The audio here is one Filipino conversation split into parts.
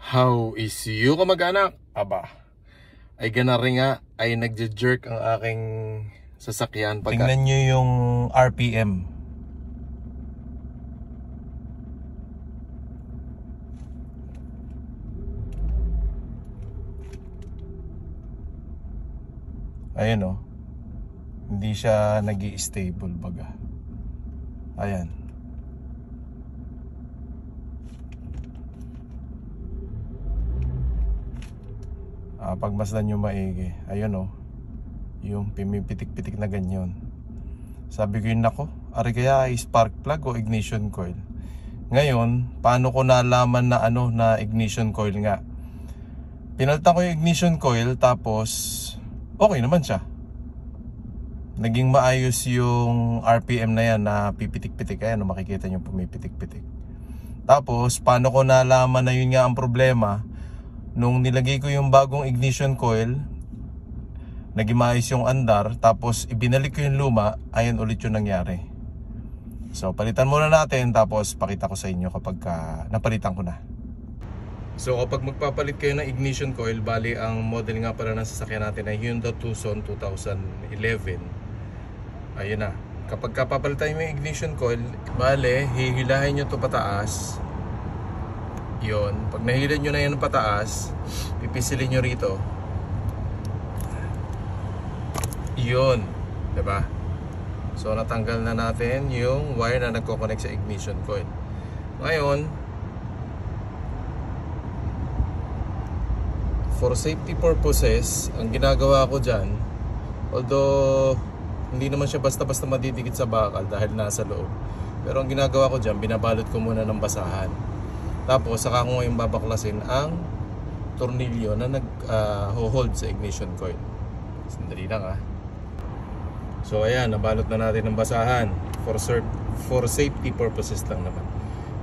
How is you kamag-anak? Aba, ay ganari nga ay nagje-jerk ang aking sasakyan. Tingnan nyo yung RPM. Ayan o. Hindi siya nag-i-stable baga. Ayan. Pagmasdan nyo maigi. Ayun o. Yung pimipitik-pitik na ganyan. Sabi ko yun, nako, ari kaya ay spark plug o ignition coil. Ngayon, paano ko nalaman na na ignition coil nga? Pinalitan ko yung ignition coil, tapos okay naman siya. Naging maayos yung RPM na yan na pipitik-pitik. Ayan, makikita nyo pumipitik-pitik. Tapos, paano ko nalaman na yun nga ang problema? Nung nilagay ko yung bagong ignition coil, naging maayos yung andar, tapos ibinalik ko yung luma, ayan ulit yung nangyari. So, palitan muna natin, tapos pakita ko sa inyo kapag napalitan ko na. So, kapag magpapalit kayo ng ignition coil, bali ang model nga pala ng sasakyan natin ay Hyundai Tucson 2011. Ayun na. Kapag papalitan mo yung ignition coil, bali, hihilahin nyo to pataas. Yun. Pag nahilan nyo na yan pataas, pipisilin nyo rito. Yun. Diba? So, natanggal na natin yung wire na nagko-connect sa ignition coil. Ngayon, for safety purposes, ang ginagawa ko dyan, although hindi naman siya basta-basta madidikit sa bakal dahil nasa loob, pero ang ginagawa ko dyan, binabalot ko muna ng basahan. Tapos saka ko ngayon babaklasin ang tornilyo na nag-hold sa ignition coil. Sandali lang So ayan, nabalot na natin ng basahan for safety purposes lang naman.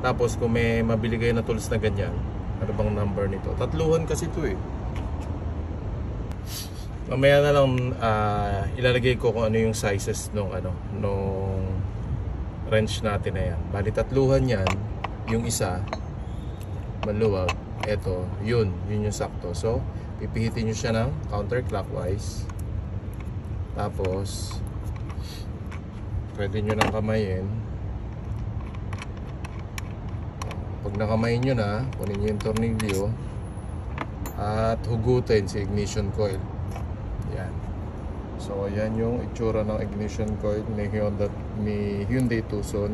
Tapos kung may mabili kayo na tools na ganyan, ano bang number nito? Tatluhan kasi ito eh. Mamaya na lang ilalagay ko kung ano yung sizes nung wrench natin na yan. Bali tatluhan yan, yung isa maluwag, eto, yun yung sakto. So, pipihitin nyo siya ng counterclockwise. Tapos, pwede nyo nang kamayin. Pag nakamayin nyo na, kunin nyo yung tornilyo at hugutin si ignition coil. Yan. So, ayan yung itsura ng ignition coil ni Hyundai Tucson.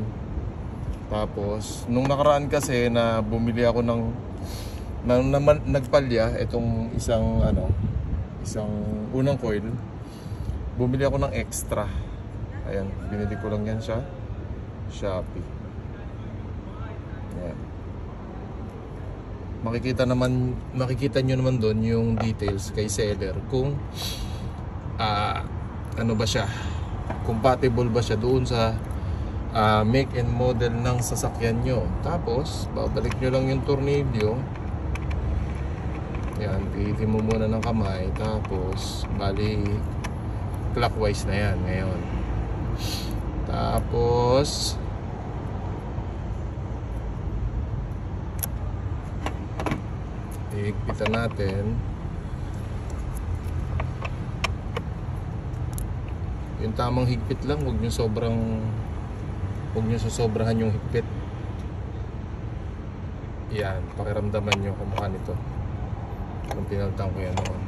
Tapos, nung nakaraan kasi na bumili ako nagpalya itong isang unang coil, bumili ako ng extra. Ayan, binili ko lang yan sa Shopee. Ayan. Makikita nyo naman doon yung details kay seller kung ano ba siya, compatible ba siya doon sa make and model ng sasakyan nyo. Tapos babalik nyo lang yung tornilyo. Yan, pihitin mo muna ng kamay. Tapos bali clockwise na yan ngayon. Tapos higpitan natin. Yung tamang higpit lang, huwag nyo sosobrahan yung higpit. Yan, pakiramdaman nyo kung mukha nito. Kung pinalitan ko yan noon.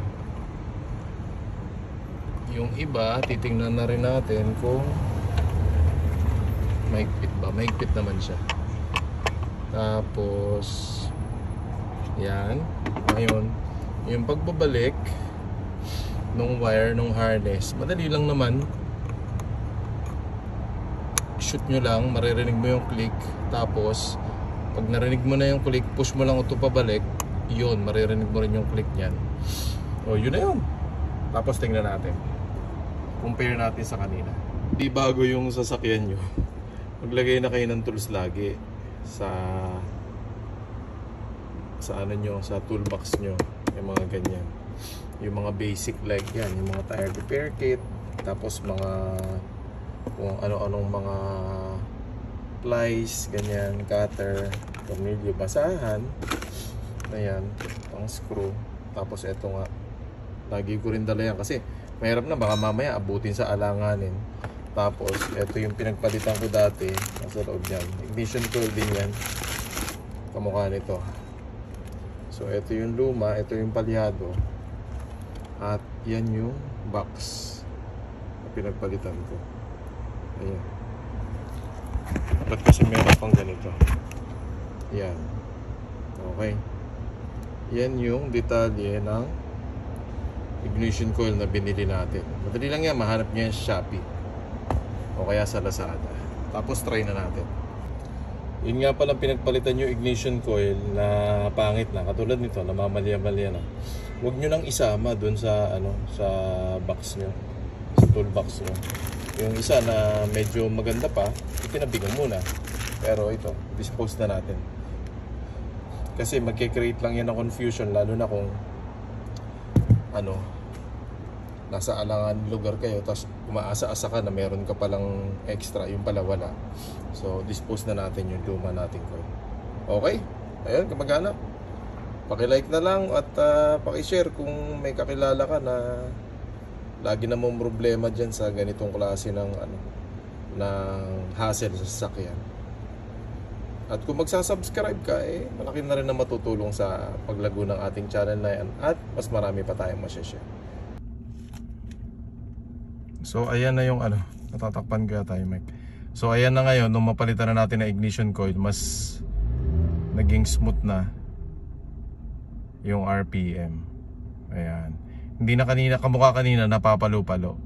Yung iba, titingnan na rin natin kung mahigpit ba. Mahigpit naman siya. Tapos yan. Ngayon, yung pagbabalik nung wire, nung harness, madali lang naman. Shoot nyo lang, maririnig mo yung click. Tapos pag narinig mo na yung click, push mo lang ito pabalik. Yun, maririnig mo rin yung click nyan. O yun na yun. Tapos tingnan natin, compare natin sa kanina. Di bago yung sasakyan nyo, maglagay na kayo ng tools lagi sa sa toolbox nyo. Yung mga ganyan, yung mga basic like yan, yung mga tire repair kit. Tapos mga kung ano-anong mga plies, ganyan, cutter, tornilyo, basahan. Ayan, ang screw. Tapos eto nga, lagi ko rin dala yan kasi mahirap na, baka mamaya abutin sa alanganin. Tapos eto yung pinagpalitan ko dati, nasa loob yan. Ignition coil din yan, kamukha nito. So eto yung luma, eto yung palyado, at yan yung box na pinagpalitan ko. Ayan. Ba't kasi meron pang ganito? Yan. Okay. Yan yung detalye ng ignition coil na binili natin. Madali lang yan, mahanap niya sa Shopee o kaya sa Lazada. Tapos try na natin. Yun nga palang pinagpalitan yung ignition coil na pangit na, katulad nito, namamalya-malya na. Huwag nyo nang isama dun sa sa box nyo, sa toolbox nyo. Yung isa na medyo maganda pa, itinabigan muna. Pero ito, dispose na natin. Kasi magkikreate lang yan ng confusion, lalo na kung nasa alangan lugar kayo, tapos umaasa-asa ka na meron ka palang extra, yung pala wala. So dispose na natin yung luma natin coil. Okay, ayun, kamag-anak, paki-like na lang at paki-share kung may kakilala ka na lagi namang problema dyan sa ganitong klase ng hassle sa sasakyan. At kung magsasubscribe ka, malaki na rin na matutulong sa paglago ng ating channel na yan, at mas marami pa tayong masashare. So ayan na yung natatakpan ka tayo, Mike. So ayan na ngayon, nung mapalitan na natin na ignition coil, mas naging smooth na yung RPM. Ayan. Hindi na kanina, kamukha kanina napapalo-palo.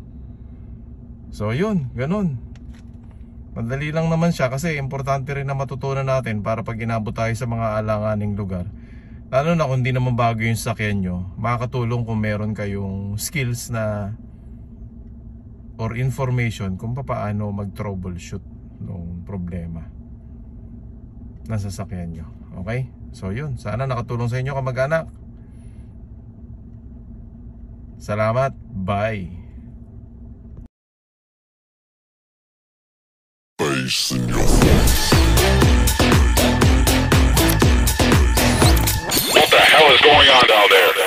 So yun, ganun. Madali lang naman siya kasi importante rin na matutunan natin para pag inabot tayo sa mga alanganing lugar. Lalo na kung hindi naman bago yung sasakyan nyo, makakatulong kung meron kayong skills na or information kung paano mag-troubleshoot ng problema na sasakyan nyo. Okay? So yun, sana nakatulong sa inyo, kamag-anak. Salamat, bye. Face in your face. What the hell is going on down there?